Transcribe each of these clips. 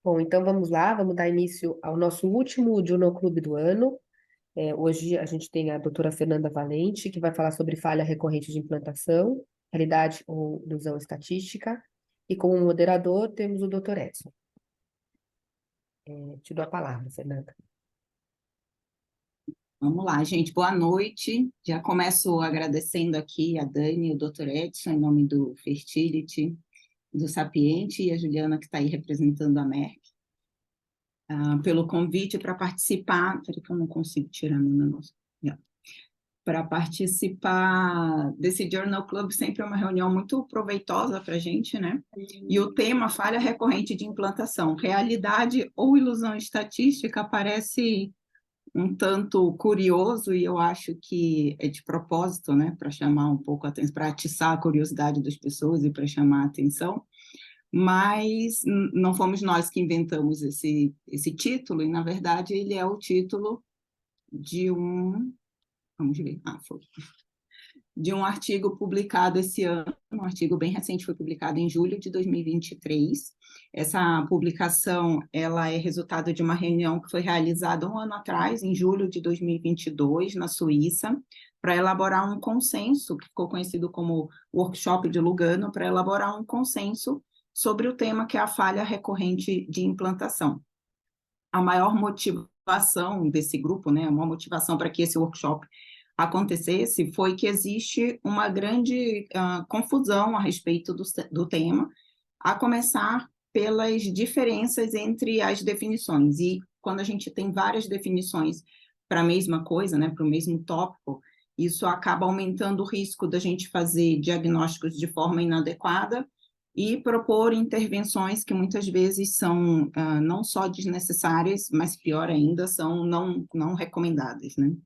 Bom, então vamos lá, vamos dar início ao nosso último Journal Club do ano. Hoje a gente tem a doutora Fernanda Valente, que vai falar sobre falha recorrente de implantação, realidade ou ilusão estatística. E como moderador temos o doutor Edson. Te dou a palavra, Fernanda. Vamos lá, gente. Boa noite. Já começo agradecendo aqui a Dani e o Dr. Edson, em nome do Fertility, do Sapiente, e a Juliana, que está aí representando a Merck, pelo convite para participar. Peraí que eu não consigo tirar meu negócio. Para participar desse Journal Club, sempre é uma reunião muito proveitosa para a gente, né? E o tema falha recorrente de implantação, realidade ou ilusão estatística, parece um tanto curioso, e eu acho que é de propósito, né, para chamar um pouco a atenção, para atiçar a curiosidade das pessoas e para chamar a atenção, mas não fomos nós que inventamos esse título, e, na verdade, ele é o título de vamos ver, foi, de um artigo publicado esse ano, um artigo bem recente, foi publicado em julho de 2023. Essa publicação ela é resultado de uma reunião que foi realizada um ano atrás, em julho de 2022, na Suíça, para elaborar um consenso, que ficou conhecido como Workshop de Lugano, para elaborar um consenso sobre o tema que é a falha recorrente de implantação. A maior motivação desse grupo, né, a maior motivação para que esse workshop acontecesse foi que existe uma grande confusão a respeito do tema, a começar pelas diferenças entre as definições. E quando a gente tem várias definições para a mesma coisa, né, para o mesmo tópico, isso acaba aumentando o risco da gente fazer diagnósticos de forma inadequada e propor intervenções que muitas vezes são não só desnecessárias, mas pior ainda, são não recomendadas, né?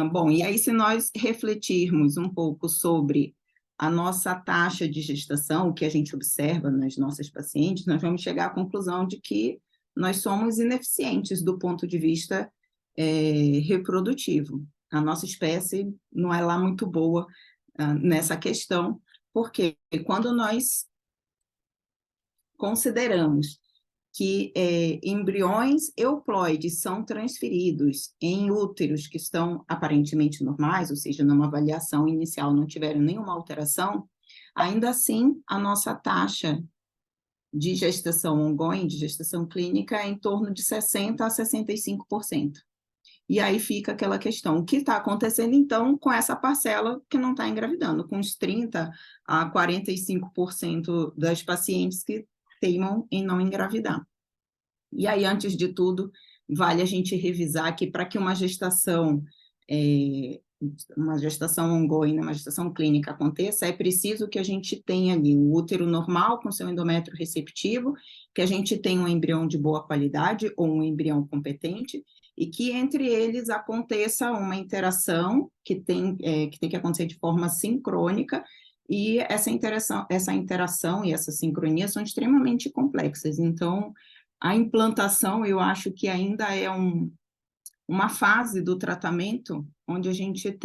Bom, e aí se nós refletirmos um pouco sobre a nossa taxa de gestação, o que a gente observa nas nossas pacientes, nós vamos chegar à conclusão de que nós somos ineficientes do ponto de vista reprodutivo. A nossa espécie não é lá muito boa nessa questão, porque quando nós consideramos que embriões euploides são transferidos em úteros que estão aparentemente normais, ou seja, numa avaliação inicial não tiveram nenhuma alteração, ainda assim a nossa taxa de gestação ongoing, de gestação clínica, é em torno de 60% a 65%. E aí fica aquela questão, o que está acontecendo, então, com essa parcela que não está engravidando, com os 30% a 45% das pacientes que teimam em não engravidar. E aí, antes de tudo, vale a gente revisar que para que uma gestação ongoing, uma gestação clínica aconteça, é preciso que a gente tenha ali o útero normal com seu endométrio receptivo, que a gente tenha um embrião de boa qualidade ou um embrião competente, e que entre eles aconteça uma interação que tem que acontecer de forma sincrônica, e essa interação e essa sincronia são extremamente complexas. Então, a implantação, eu acho que ainda é uma fase do tratamento onde a gente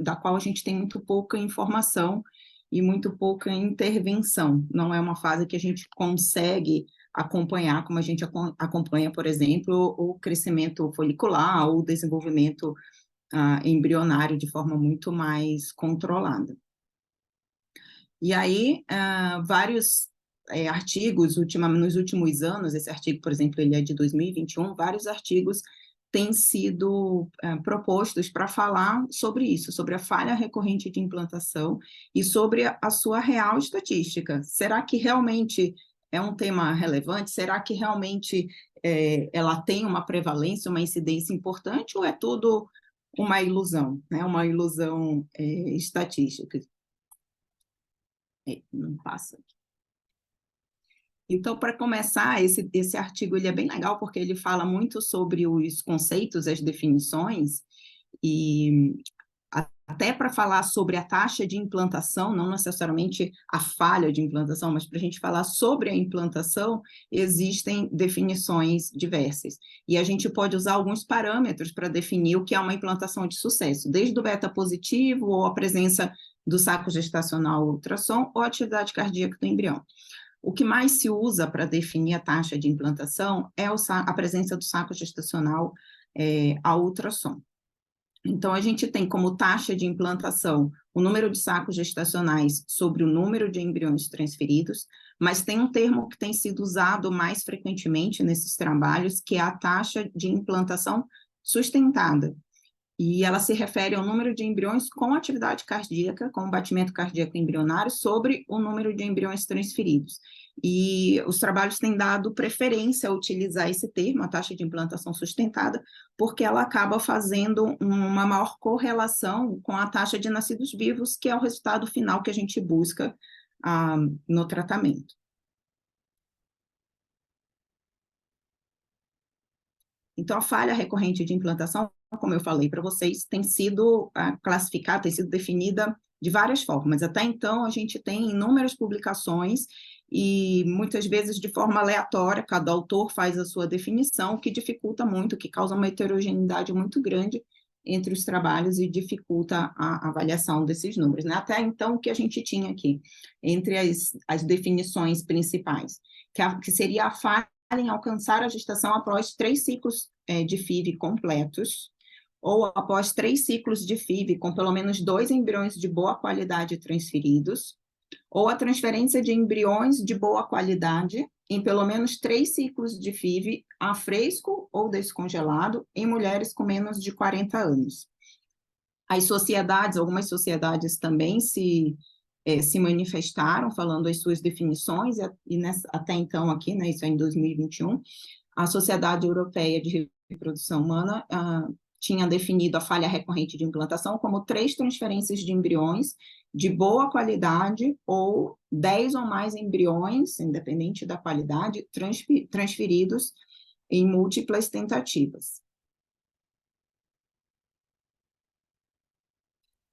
da qual a gente tem muito pouca informação e muito pouca intervenção. Não é uma fase que a gente consegue acompanhar, como a gente acompanha, por exemplo, o crescimento folicular ou o desenvolvimento embrionário de forma muito mais controlada. E aí, vários artigos, nos últimos anos, esse artigo, por exemplo, ele é de 2021, vários artigos têm sido propostos para falar sobre isso, sobre a falha recorrente de implantação e sobre a sua real estatística. Será que realmente é um tema relevante? Será que realmente ela tem uma prevalência, uma incidência importante, ou é tudo uma ilusão, né? Uma ilusão estatística? Não passa. Então, para começar, esse artigo ele é bem legal, porque ele fala muito sobre os conceitos, as definições, e até para falar sobre a taxa de implantação, não necessariamente a falha de implantação, mas para a gente falar sobre a implantação, existem definições diversas. E a gente pode usar alguns parâmetros para definir o que é uma implantação de sucesso, desde o beta positivo, ou a presença do saco gestacional ultrassom, ou a atividade cardíaca do embrião. O que mais se usa para definir a taxa de implantação é a presença do saco gestacional a ultrassom. Então, a gente tem como taxa de implantação o número de sacos gestacionais sobre o número de embriões transferidos, mas tem um termo que tem sido usado mais frequentemente nesses trabalhos, que é a taxa de implantação sustentada. E ela se refere ao número de embriões com atividade cardíaca, com batimento cardíaco embrionário, sobre o número de embriões transferidos. E os trabalhos têm dado preferência a utilizar esse termo, a taxa de implantação sustentada, porque ela acaba fazendo uma maior correlação com a taxa de nascidos vivos, que é o resultado final que a gente busca no tratamento. Então, a falha recorrente de implantação, como eu falei para vocês, tem sido classificada, tem sido definida de várias formas. Até então, a gente tem inúmeras publicações e muitas vezes de forma aleatória, cada autor faz a sua definição, o que dificulta muito, que causa uma heterogeneidade muito grande entre os trabalhos e dificulta a avaliação desses números, né? Até então, o que a gente tinha aqui, entre as definições principais, que seria a falha em alcançar a gestação após 3 ciclos de FIV completos, ou após 3 ciclos de FIV com pelo menos 2 embriões de boa qualidade transferidos, ou a transferência de embriões de boa qualidade em pelo menos 3 ciclos de FIV a fresco ou descongelado em mulheres com menos de 40 anos. As sociedades, algumas sociedades também se manifestaram, falando as suas definições, e até então aqui, né, isso é em 2021, a Sociedade Europeia de Reprodução Humana tinha definido a falha recorrente de implantação como 3 transferências de embriões de boa qualidade ou 10 ou mais embriões, independente da qualidade, transferidos em múltiplas tentativas.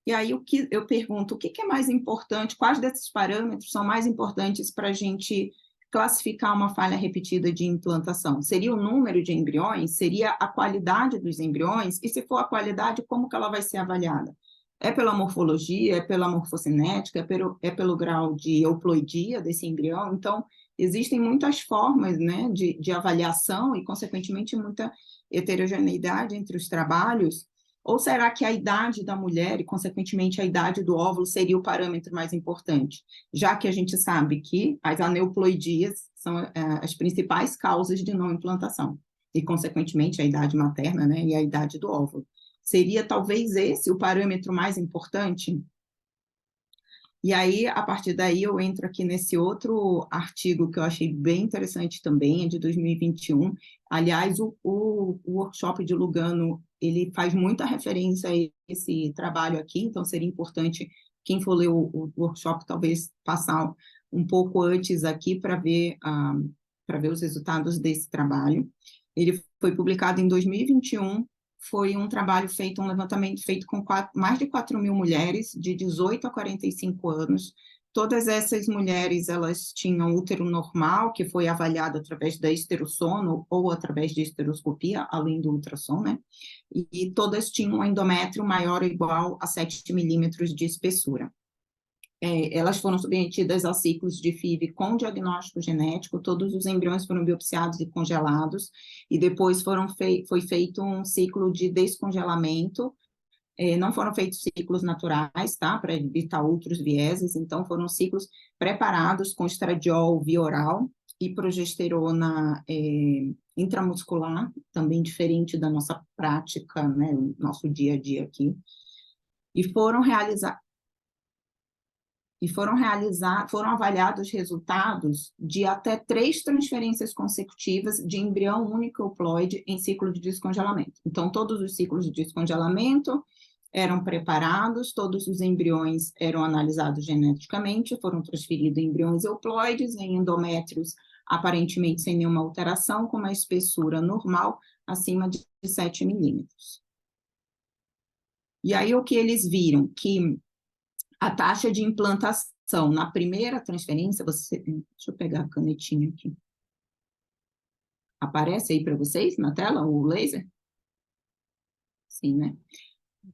E aí o que eu pergunto, o que é mais importante, quais desses parâmetros são mais importantes para a gente classificar uma falha repetida de implantação? Seria o número de embriões? Seria a qualidade dos embriões? E se for a qualidade, como que ela vai ser avaliada? É pela morfologia, é pela morfocinética, é pelo grau de euploidia desse embrião? Então, existem muitas formas, né, de avaliação e, consequentemente, muita heterogeneidade entre os trabalhos. Ou será que a idade da mulher e, consequentemente, a idade do óvulo seria o parâmetro mais importante? Já que a gente sabe que as aneuploidias são as principais causas de não implantação, e, consequentemente, a idade materna, né, e a idade do óvulo. Seria talvez esse o parâmetro mais importante? E aí, a partir daí, eu entro aqui nesse outro artigo que eu achei bem interessante também, é de 2021. Aliás, o workshop de Lugano, ele faz muita referência a esse trabalho aqui, então seria importante, quem for ler o workshop, talvez passar um pouco antes aqui para ver os resultados desse trabalho. Ele foi publicado em 2021, foi um trabalho feito, um levantamento feito com mais de 4.000 mulheres de 18 a 45 anos. Todas essas mulheres, elas tinham útero normal, que foi avaliado através da esterossono ou através de esteroscopia, além do ultrassom, né? E todas tinham um endométrio maior ou igual a 7 milímetros de espessura. Elas foram submetidas a ciclos de FIV com diagnóstico genético, todos os embriões foram biopsiados e congelados, e depois foi feito um ciclo de descongelamento. Não foram feitos ciclos naturais, tá? Para evitar outros vieses, então foram ciclos preparados com estradiol via oral e progesterona intramuscular, também diferente da nossa prática, né? Nosso dia a dia aqui. Foram avaliados resultados de até 3 transferências consecutivas de embrião único euploide em ciclo de descongelamento. Então, todos os ciclos de descongelamento eram preparados, todos os embriões eram analisados geneticamente, foram transferidos embriões euploides em endométrios aparentemente sem nenhuma alteração, com uma espessura normal acima de 7 milímetros. E aí o que eles viram? Que a taxa de implantação na primeira transferência, deixa eu pegar a canetinha aqui. Aparece aí para vocês na tela o laser? Sim, né?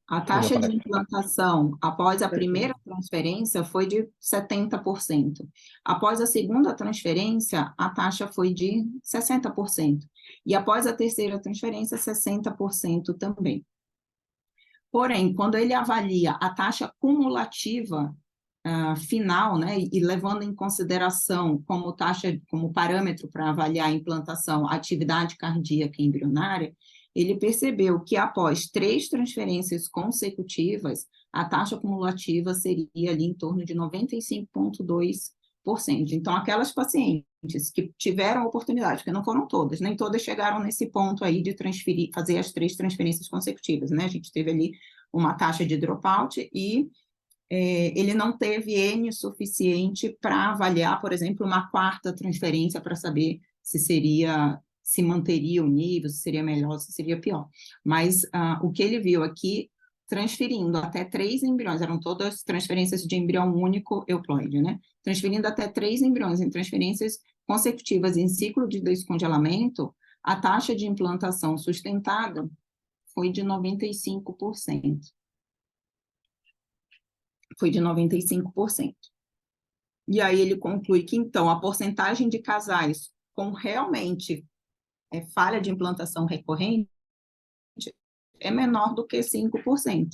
A Vamos taxa de aparecer. implantação após a primeira transferência foi de 70%. Após a segunda transferência, a taxa foi de 60%. E após a terceira transferência, 60% também. Porém, quando ele avalia a taxa cumulativa final, né, e levando em consideração como taxa, como parâmetro para avaliar a implantação, a atividade cardíaca embrionária, ele percebeu que após 3 transferências consecutivas, a taxa cumulativa seria ali em torno de 95,2%. Então, aquelas pacientes que tiveram a oportunidade, porque não foram todas, nem todas chegaram nesse ponto aí de transferir, fazer as 3 transferências consecutivas, né? A gente teve ali uma taxa de dropout e ele não teve N suficiente para avaliar, por exemplo, uma 4ª transferência para saber se manteria o nível, se seria melhor, se seria pior. Mas o que ele viu aqui, transferindo até 3 embriões, eram todas transferências de embrião único euploide, né? Transferindo até 3 embriões em transferências consecutivas em ciclo de descongelamento, a taxa de implantação sustentada foi de 95%. Foi de 95%. E aí ele conclui que, então, a porcentagem de casais com realmente falha de implantação recorrente é menor do que 5%.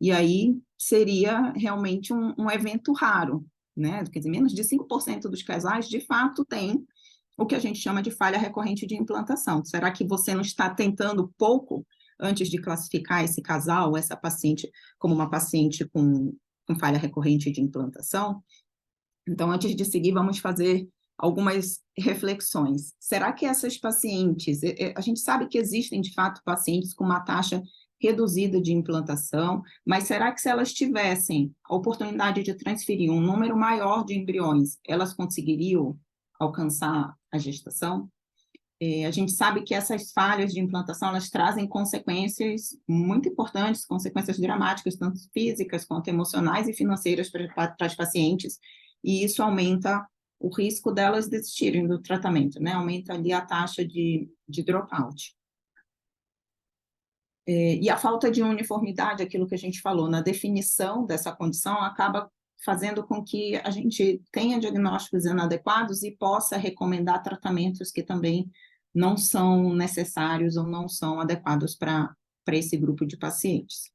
E aí seria realmente um evento raro, né? Quer dizer, menos de 5% dos casais, de fato, tem o que a gente chama de falha recorrente de implantação. Será que você não está tentando pouco antes de classificar esse casal, essa paciente, como uma paciente com falha recorrente de implantação? Então, antes de seguir, vamos fazer algumas reflexões. Será que essas pacientes, a gente sabe que existem, de fato, pacientes com uma taxa reduzida de implantação, mas será que se elas tivessem a oportunidade de transferir um número maior de embriões, elas conseguiriam alcançar a gestação? A gente sabe que essas falhas de implantação, elas trazem consequências muito importantes, consequências dramáticas, tanto físicas quanto emocionais e financeiras para as pacientes, e isso aumenta o risco delas desistirem do tratamento, né? Aumenta ali a taxa de dropout. E a falta de uniformidade, aquilo que a gente falou, na definição dessa condição, acaba fazendo com que a gente tenha diagnósticos inadequados e possa recomendar tratamentos que também não são necessários ou não são adequados para esse grupo de pacientes.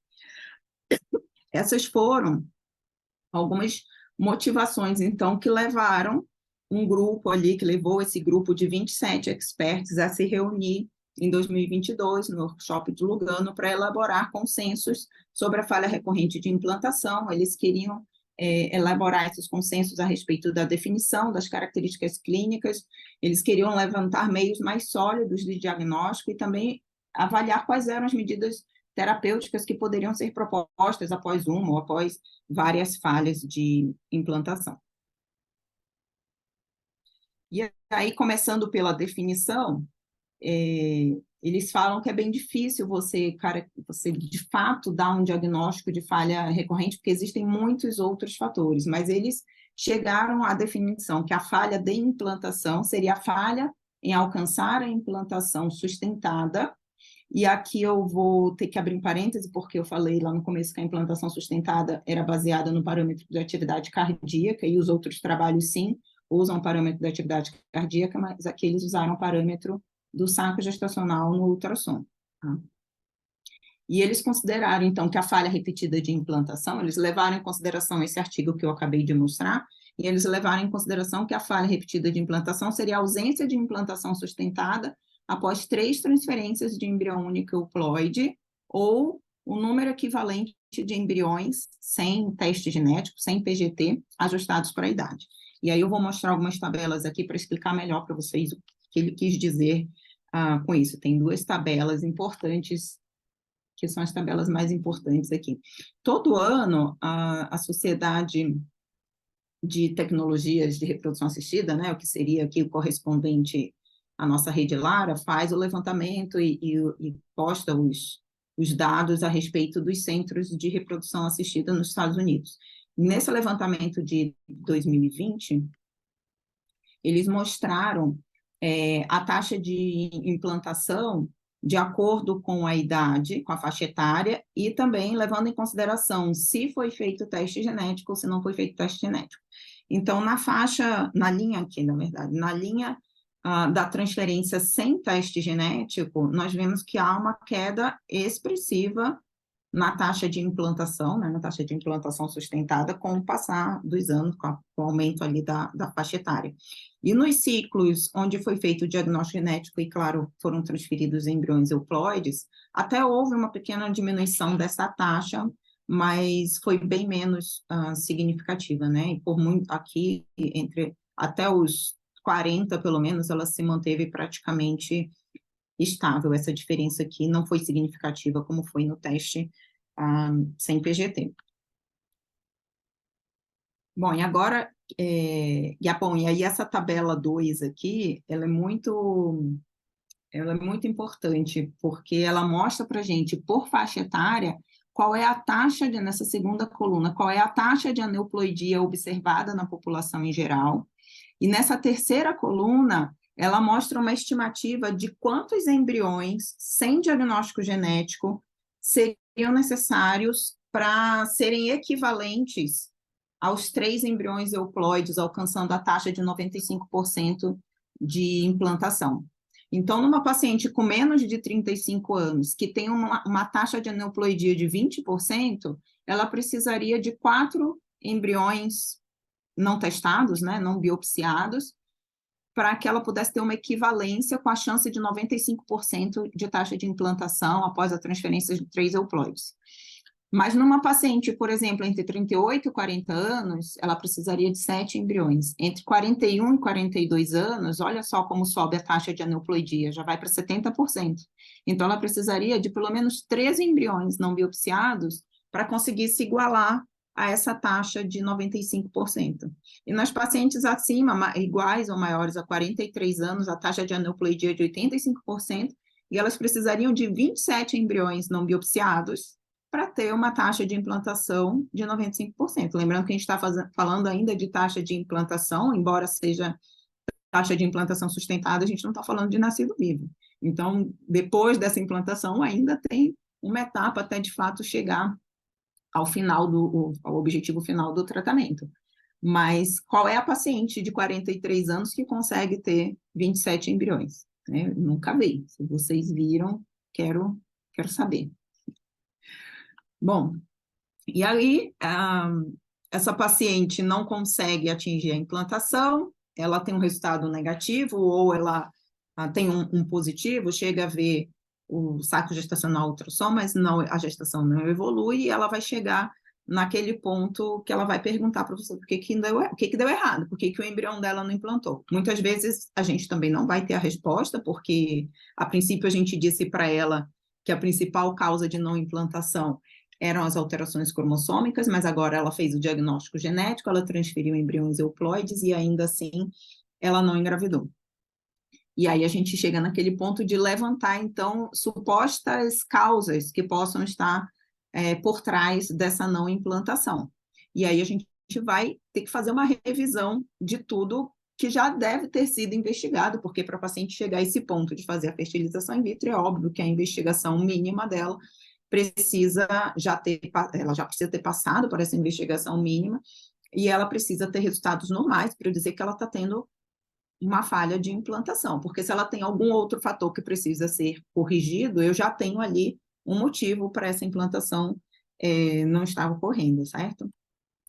Essas foram algumas motivações, então, que levaram um grupo ali, que levou esse grupo de 27 experts a se reunir em 2022, no workshop de Lugano, para elaborar consensos sobre a falha recorrente de implantação. Eles queriam elaborar esses consensos a respeito da definição das características clínicas, eles queriam levantar meios mais sólidos de diagnóstico e também avaliar quais eram as medidas terapêuticas que poderiam ser propostas após uma ou após várias falhas de implantação. E aí, começando pela definição, eles falam que é bem difícil você de fato dar um diagnóstico de falha recorrente, porque existem muitos outros fatores, mas eles chegaram à definição que a falha de implantação seria a falha em alcançar a implantação sustentada, e aqui eu vou ter que abrir um parêntese, porque eu falei lá no começo que a implantação sustentada era baseada no parâmetro de atividade cardíaca, e os outros trabalhos, sim, usam o parâmetro da atividade cardíaca, mas aqui eles usaram o parâmetro do saco gestacional no ultrassom. Tá? E eles consideraram, então, que a falha repetida de implantação, eles levaram em consideração esse artigo que eu acabei de mostrar, e eles levaram em consideração que a falha repetida de implantação seria a ausência de implantação sustentada após 3 transferências de embrião único euploide, ou o número equivalente de embriões sem teste genético, sem PGT, ajustados para a idade. E aí eu vou mostrar algumas tabelas aqui para explicar melhor para vocês o que ele quis dizer com isso. Tem 2 tabelas importantes, que são as tabelas mais importantes aqui. Todo ano, a Sociedade de Tecnologias de Reprodução Assistida, né, o que seria aqui o correspondente à nossa rede Lara, faz o levantamento e posta os dados a respeito dos centros de reprodução assistida nos Estados Unidos. Nesse levantamento de 2020, eles mostraram a taxa de implantação de acordo com a idade, com a faixa etária, e também levando em consideração se foi feito o teste genético ou se não foi feito o teste genético. Então, na linha aqui, na verdade, na linha da transferência sem teste genético, nós vemos que há uma queda expressiva na taxa de implantação, né, na taxa de implantação sustentada com o passar dos anos, com o aumento ali da faixa etária. E nos ciclos onde foi feito o diagnóstico genético e, claro, foram transferidos embriões euploides, até houve uma pequena diminuição dessa taxa, mas foi bem menos significativa, né? E por muito aqui, até os 40, pelo menos, ela se manteve praticamente estável. Essa diferença aqui não foi significativa como foi no teste sem PGT. Bom, e agora, e aí essa tabela 2 aqui, ela é muito importante, porque ela mostra para a gente, por faixa etária, qual é a taxa nessa segunda coluna, qual é a taxa de aneuploidia observada na população em geral, e nessa terceira coluna, ela mostra uma estimativa de quantos embriões sem diagnóstico genético seriam necessários para serem equivalentes aos 3 embriões euploides, alcançando a taxa de 95% de implantação. Então, numa paciente com menos de 35 anos, que tem uma taxa de aneuploidia de 20%, ela precisaria de 4 embriões não testados, né, não biopsiados, para que ela pudesse ter uma equivalência com a chance de 95% de taxa de implantação após a transferência de 3 euploides. Mas numa paciente, por exemplo, entre 38 e 40 anos, ela precisaria de 7 embriões. Entre 41 e 42 anos, olha só como sobe a taxa de aneuploidia, já vai para 70%. Então, ela precisaria de pelo menos 13 embriões não biopsiados para conseguir se igualar a essa taxa de 95%. E nas pacientes acima, iguais ou maiores a 43 anos, a taxa de aneuploidia é de 85%, e elas precisariam de 27 embriões não biopsiados para ter uma taxa de implantação de 95%. Lembrando que a gente está falando ainda de taxa de implantação, embora seja taxa de implantação sustentada, a gente não está falando de nascido vivo. Então, depois dessa implantação, ainda tem uma etapa até, de fato, chegar ao objetivo final do tratamento. Mas qual é a paciente de 43 anos que consegue ter 27 embriões? Né? Nunca vi. Se vocês viram, quero saber. Bom, e aí, essa paciente não consegue atingir a implantação, ela tem um resultado negativo ou ela tem um positivo, chega a ver o saco gestacional ultrassom, mas não, a gestação não evolui, e ela vai chegar naquele ponto que ela vai perguntar para você o que deu errado, por que o embrião dela não implantou. Muitas vezes a gente também não vai ter a resposta, porque a princípio a gente disse para ela que a principal causa de não implantação eram as alterações cromossômicas, mas agora ela fez o diagnóstico genético, ela transferiu embriões euploides e ainda assim ela não engravidou. E aí a gente chega naquele ponto de levantar, então, supostas causas que possam estar por trás dessa não implantação. E aí a gente vai ter que fazer uma revisão de tudo que já deve ter sido investigado, porque para a paciente chegar a esse ponto de fazer a fertilização in vitro, é óbvio que a investigação mínima dela ela já precisa ter passado por essa investigação mínima, e ela precisa ter resultados normais para eu dizer que ela está tendo uma falha de implantação, porque se ela tem algum outro fator que precisa ser corrigido, eu já tenho ali um motivo para essa implantação não estar ocorrendo, certo?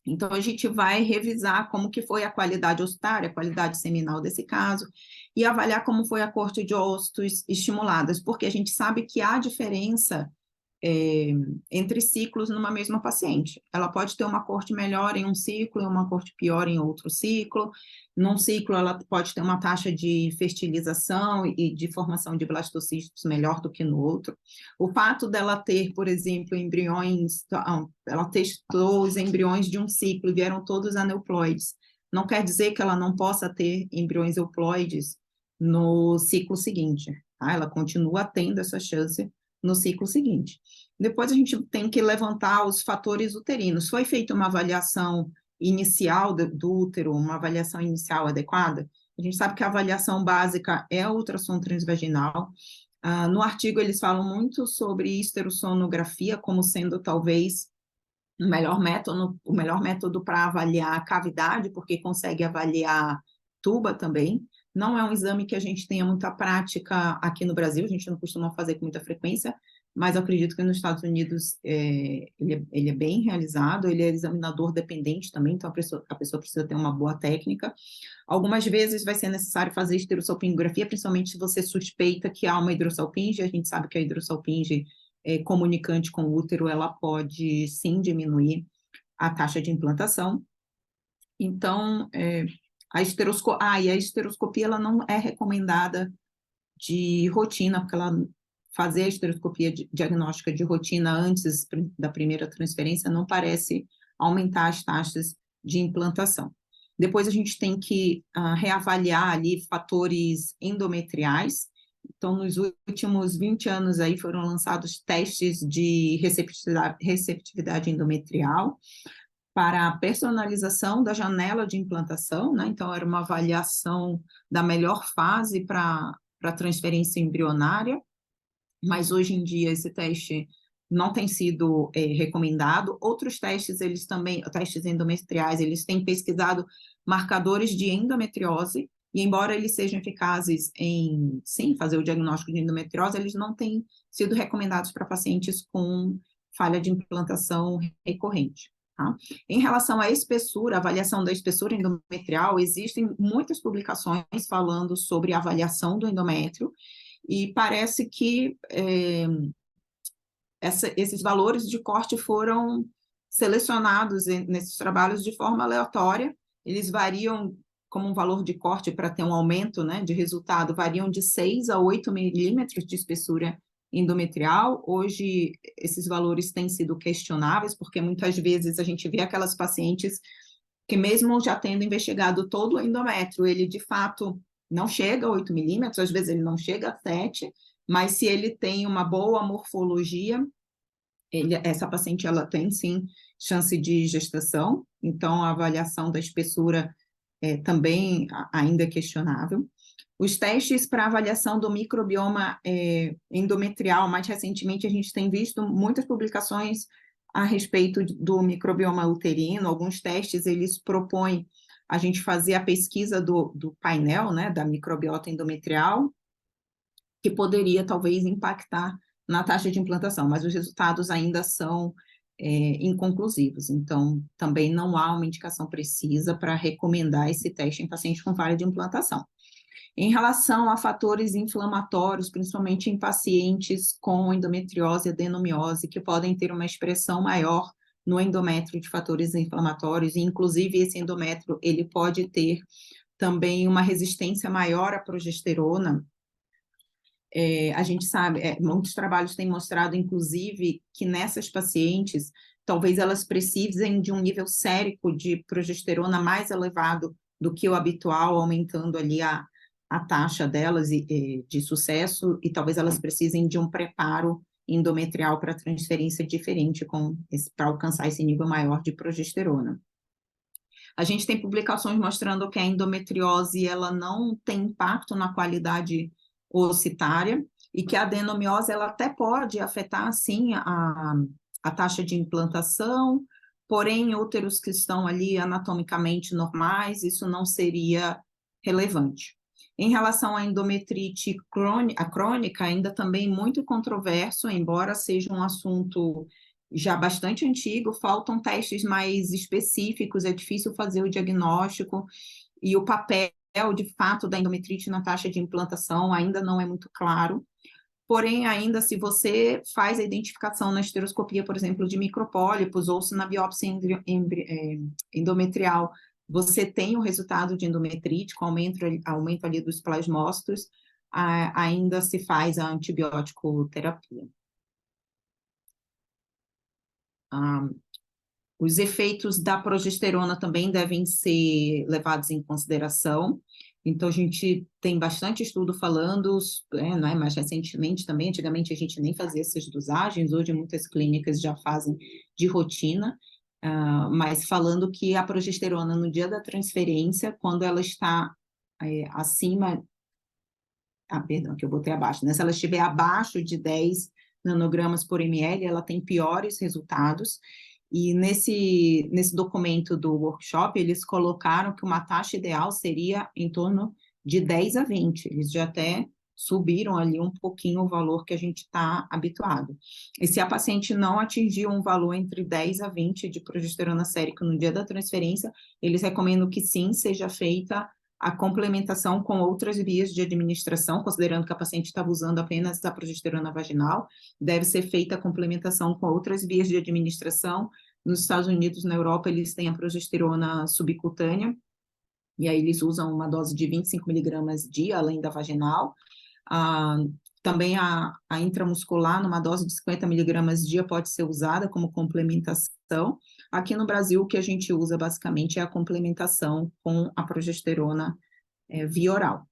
Então, a gente vai revisar como que foi a qualidade ossária, a qualidade seminal desse caso, e avaliar como foi a corte de ócitos estimuladas, porque a gente sabe que há diferença entre ciclos numa mesma paciente. Ela pode ter uma corte melhor em um ciclo e uma corte pior em outro ciclo. Num ciclo, ela pode ter uma taxa de fertilização e de formação de blastocistos melhor do que no outro. O fato dela ter, por exemplo, embriões, ela testou os embriões de um ciclo e vieram todos aneuploides. Não quer dizer que ela não possa ter embriões euploides no ciclo seguinte. Tá? Ela continua tendo essa chance no ciclo seguinte. Depois a gente tem que levantar os fatores uterinos. Foi feita uma avaliação inicial do útero, uma avaliação inicial adequada? A gente sabe que a avaliação básica é a ultrassom transvaginal. No artigo, eles falam muito sobre esterosonografia como sendo talvez o melhor método para avaliar a cavidade, porque consegue avaliar tuba também. Não é um exame que a gente tenha muita prática aqui no Brasil, a gente não costuma fazer com muita frequência, mas eu acredito que nos Estados Unidos ele é bem realizado, ele é examinador dependente também, então a pessoa precisa ter uma boa técnica. Algumas vezes vai ser necessário fazer esterossalpingografia, principalmente se você suspeita que há uma hidrossalpinge, a gente sabe que a hidrossalpinge comunicante com o útero, ela pode sim diminuir a taxa de implantação. Então, a esteroscopia ela não é recomendada de rotina, porque fazer a esteroscopia diagnóstica de rotina antes da primeira transferência não parece aumentar as taxas de implantação. Depois a gente tem que reavaliar ali fatores endometriais. Então, nos últimos 20 anos aí foram lançados testes de receptividade endometrial para a personalização da janela de implantação, né? Então, era uma avaliação da melhor fase para a transferência embrionária, mas hoje em dia esse teste não tem sido recomendado. Outros testes, testes endometriais, eles têm pesquisado marcadores de endometriose, e embora eles sejam eficazes em, sim, fazer o diagnóstico de endometriose, eles não têm sido recomendados para pacientes com falha de implantação recorrente. Tá? Em relação à espessura, avaliação da espessura endometrial, existem muitas publicações falando sobre a avaliação do endométrio, e parece que esses valores de corte foram selecionados nesses trabalhos de forma aleatória, eles variam como um valor de corte para ter um aumento, né, de resultado, variam de 6 a 8 milímetros de espessura endometrial. Hoje, esses valores têm sido questionáveis, porque muitas vezes a gente vê aquelas pacientes que mesmo já tendo investigado todo o endométrio, ele de fato não chega a 8 milímetros, às vezes ele não chega a 7, mas se ele tem uma boa morfologia, essa paciente ela tem sim chance de gestação, então a avaliação da espessura também ainda é questionável. Os testes para avaliação do microbioma endometrial, mais recentemente a gente tem visto muitas publicações a respeito do microbioma uterino. Alguns testes eles propõem a gente fazer a pesquisa do painel, né, da microbiota endometrial, que poderia talvez impactar na taxa de implantação, mas os resultados ainda são inconclusivos. Então, também não há uma indicação precisa para recomendar esse teste em pacientes com falha de implantação. Em relação a fatores inflamatórios, principalmente em pacientes com endometriose e adenomiose, que podem ter uma expressão maior no endométrio de fatores inflamatórios, e inclusive esse endométrio ele pode ter também uma resistência maior à progesterona. A gente sabe, muitos trabalhos têm mostrado, inclusive, que nessas pacientes, talvez elas precisem de um nível sérico de progesterona mais elevado do que o habitual, aumentando ali a taxa delas de sucesso, e talvez elas precisem de um preparo endometrial para transferência diferente para alcançar esse nível maior de progesterona. A gente tem publicações mostrando que a endometriose ela não tem impacto na qualidade ocitária, e que a adenomiose ela até pode afetar, sim, a taxa de implantação, porém, em úteros que estão ali anatomicamente normais, isso não seria relevante. Em relação à endometrite crônica, ainda também muito controverso, embora seja um assunto já bastante antigo, faltam testes mais específicos, é difícil fazer o diagnóstico, e o papel, de fato, da endometrite na taxa de implantação ainda não é muito claro. Porém, ainda se você faz a identificação na esteroscopia, por exemplo, de micropólipos, ou se na biópsia endometrial você tem o resultado de endometrite, com aumento ali dos plasmócitos, ainda se faz a antibiótico terapia. Os efeitos da progesterona também devem ser levados em consideração. Então, a gente tem bastante estudo falando, não é? Mais recentemente também, antigamente a gente nem fazia essas dosagens, hoje muitas clínicas já fazem de rotina, mas falando que a progesterona no dia da transferência, quando ela está acima, perdão, que eu botei abaixo, né? Se ela estiver abaixo de 10 nanogramas por ml, ela tem piores resultados. E nesse documento do workshop, eles colocaram que uma taxa ideal seria em torno de 10 a 20. Eles já até subiram ali um pouquinho o valor que a gente está habituado. E se a paciente não atingir um valor entre 10 a 20 de progesterona sérica no dia da transferência, eles recomendam que sim, seja feita a complementação com outras vias de administração, considerando que a paciente estava usando apenas a progesterona vaginal, deve ser feita a complementação com outras vias de administração. Nos Estados Unidos, na Europa, eles têm a progesterona subcutânea, e aí eles usam uma dose de 25 miligramas dia, além da vaginal. Também a intramuscular, numa dose de 50 miligramas dia, pode ser usada como complementação. Aqui no Brasil, o que a gente usa basicamente é a complementação com a progesterona via oral.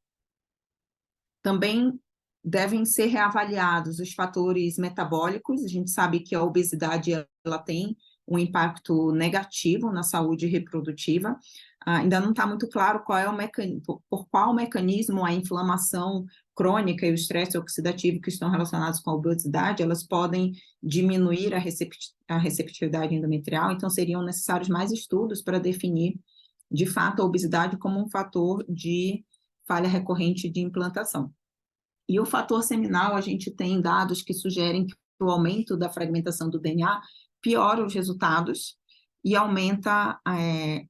Também devem ser reavaliados os fatores metabólicos. A gente sabe que a obesidade ela tem um impacto negativo na saúde reprodutiva. Ainda não está muito claro qual é o mecanismo, por qual mecanismo a inflamação crônica e o estresse oxidativo que estão relacionados com a obesidade, elas podem diminuir a receptividade endometrial, então seriam necessários mais estudos para definir, de fato, a obesidade como um fator de falha recorrente de implantação. E o fator seminal, a gente tem dados que sugerem que o aumento da fragmentação do DNA piora os resultados e aumenta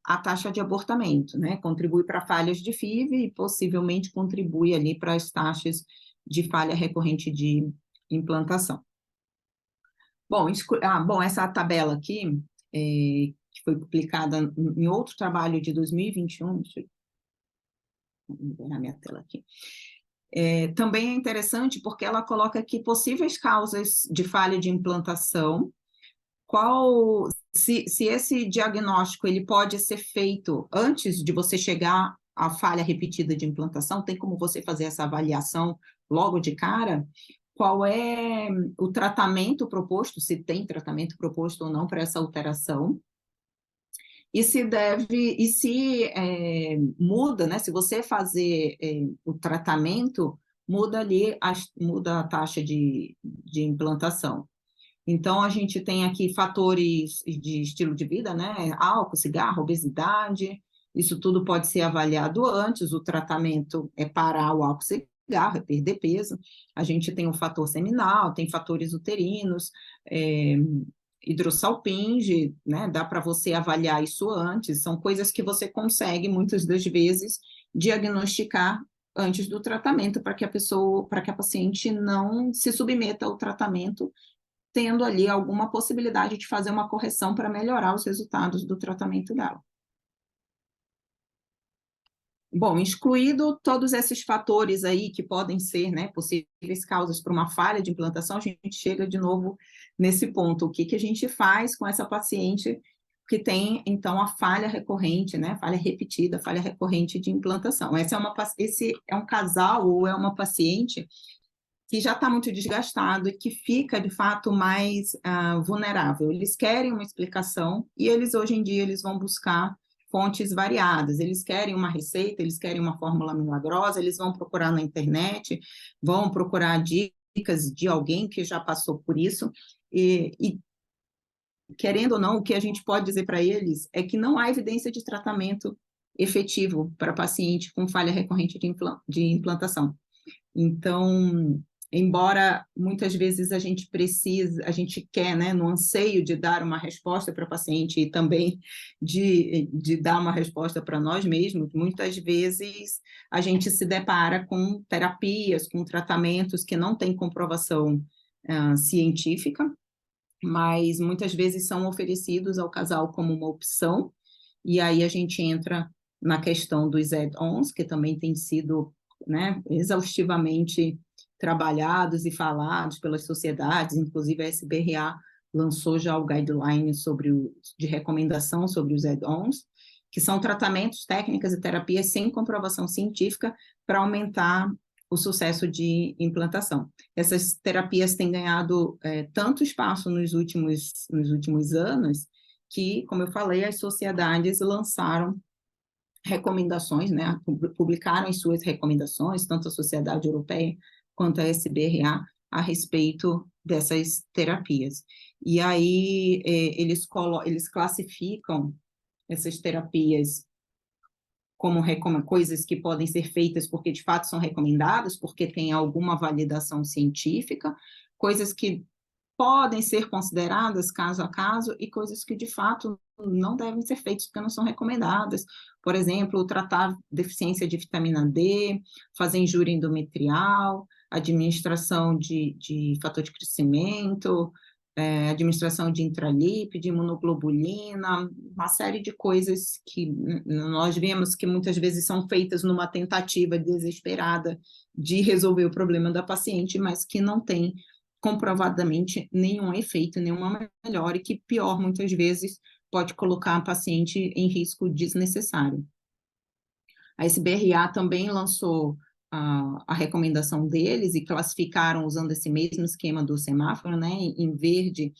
a taxa de abortamento, né? Contribui para falhas de FIV e possivelmente contribui ali para as taxas de falha recorrente de implantação. Bom, essa tabela aqui, que foi publicada em outro trabalho de 2021, deixa eu liberar minha tela aqui. Também é interessante porque ela coloca aqui possíveis causas de falha de implantação, se esse diagnóstico ele pode ser feito antes de você chegar à falha repetida de implantação, tem como você fazer essa avaliação logo de cara? Qual é o tratamento proposto, se tem tratamento proposto ou não para essa alteração? E se muda, né? Se você fazer o tratamento, muda a taxa de implantação. Então, a gente tem aqui fatores de estilo de vida, né? Álcool, cigarro, obesidade, isso tudo pode ser avaliado antes, o tratamento é parar o álcool e cigarro, é perder peso. A gente tem o fator seminal, tem fatores uterinos, hidrossalpinge, né? Dá para você avaliar isso antes, são coisas que você consegue, muitas das vezes, diagnosticar antes do tratamento, para que a paciente não se submeta ao tratamento tendo ali alguma possibilidade de fazer uma correção para melhorar os resultados do tratamento dela. Bom, excluído todos esses fatores aí que podem ser, né, possíveis causas para uma falha de implantação, a gente chega de novo nesse ponto. O que a gente faz com essa paciente que tem, então, a falha recorrente, né, falha repetida, falha recorrente de implantação? Esse é um casal ou é uma paciente que já está muito desgastado e que fica, de fato, mais vulnerável. Eles querem uma explicação e hoje em dia, eles vão buscar fontes variadas. Eles querem uma receita, eles querem uma fórmula milagrosa, eles vão procurar na internet, vão procurar dicas de alguém que já passou por isso e querendo ou não, o que a gente pode dizer para eles é que não há evidência de tratamento efetivo para paciente com falha recorrente de implantação. Então, embora muitas vezes a gente quer, né, no anseio de dar uma resposta para o paciente e também de dar uma resposta para nós mesmos, muitas vezes a gente se depara com terapias, com tratamentos que não têm comprovação científica, mas muitas vezes são oferecidos ao casal como uma opção, e aí a gente entra na questão dos add-ons, que também tem sido, né, exaustivamente trabalhados e falados pelas sociedades, inclusive a SBRA lançou já o guideline de recomendação sobre os add-ons, que são tratamentos, técnicas e terapias sem comprovação científica para aumentar o sucesso de implantação. Essas terapias têm ganhado tanto espaço nos últimos anos que, como eu falei, as sociedades lançaram recomendações, né, publicaram as suas recomendações, tanto a Sociedade Europeia quanto a SBRA, a respeito dessas terapias. E aí eles classificam essas terapias como coisas que podem ser feitas porque de fato são recomendadas, porque tem alguma validação científica, coisas que podem ser consideradas caso a caso e coisas que de fato não devem ser feitas porque não são recomendadas. Por exemplo, tratar deficiência de vitamina D, fazer injúria endometrial, administração de fator de crescimento, administração de intralípide, imunoglobulina, uma série de coisas que nós vemos que muitas vezes são feitas numa tentativa desesperada de resolver o problema da paciente, mas que não tem comprovadamente nenhum efeito, nenhuma melhora, e que pior, muitas vezes, pode colocar a paciente em risco desnecessário. A SBRA também lançou a recomendação deles e classificaram usando esse mesmo esquema do semáforo, né, em verde,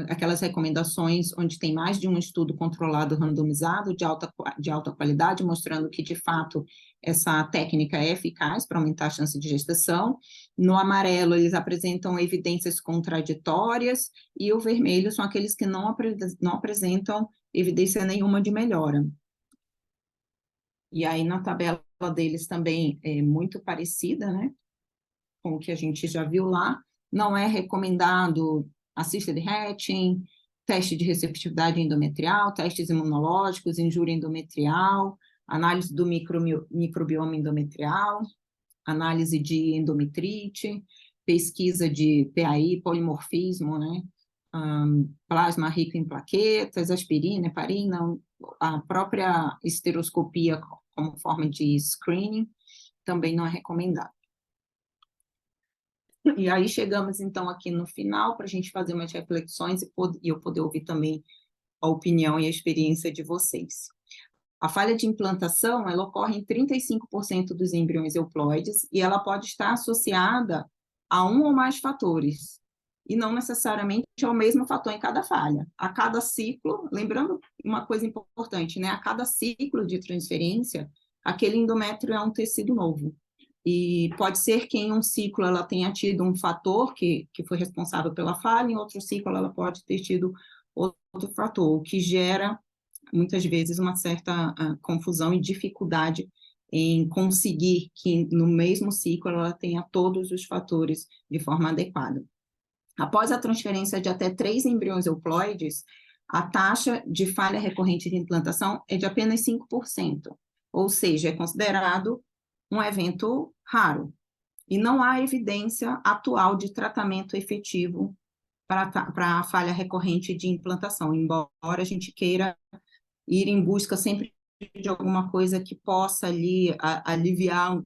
aquelas recomendações onde tem mais de um estudo controlado randomizado de alta qualidade, mostrando que, de fato, essa técnica é eficaz para aumentar a chance de gestação. No amarelo, eles apresentam evidências contraditórias, e o vermelho são aqueles que não apresentam evidência nenhuma de melhora. E aí, na tabela deles também é muito parecida, né, com o que a gente já viu lá. Não é recomendado assisted hatching, teste de receptividade endometrial, testes imunológicos, injúria endometrial, análise do microbioma endometrial, análise de endometrite, pesquisa de PAI, polimorfismo, né? Plasma rico em plaquetas, aspirina, heparina, a própria esteroscopia como forma de screening também não é recomendado. E aí chegamos, então, aqui no final, para a gente fazer umas reflexões e eu poder ouvir também a opinião e a experiência de vocês. A falha de implantação, ela ocorre em 35% dos embriões euploides e ela pode estar associada a um ou mais fatores, e não necessariamente ao mesmo fator em cada falha. A cada ciclo, lembrando uma coisa importante, né? A cada ciclo de transferência, aquele endométrio é um tecido novo. E pode ser que em um ciclo ela tenha tido um fator que foi responsável pela falha, em outro ciclo ela pode ter tido outro fator, o que gera, muitas vezes, uma certa confusão e dificuldade em conseguir que no mesmo ciclo ela tenha todos os fatores de forma adequada. Após a transferência de até 3 embriões euploides, a taxa de falha recorrente de implantação é de apenas 5%, ou seja, é considerado um evento raro. E não há evidência atual de tratamento efetivo para a falha recorrente de implantação, embora a gente queira ir em busca sempre de alguma coisa que possa ali aliviar a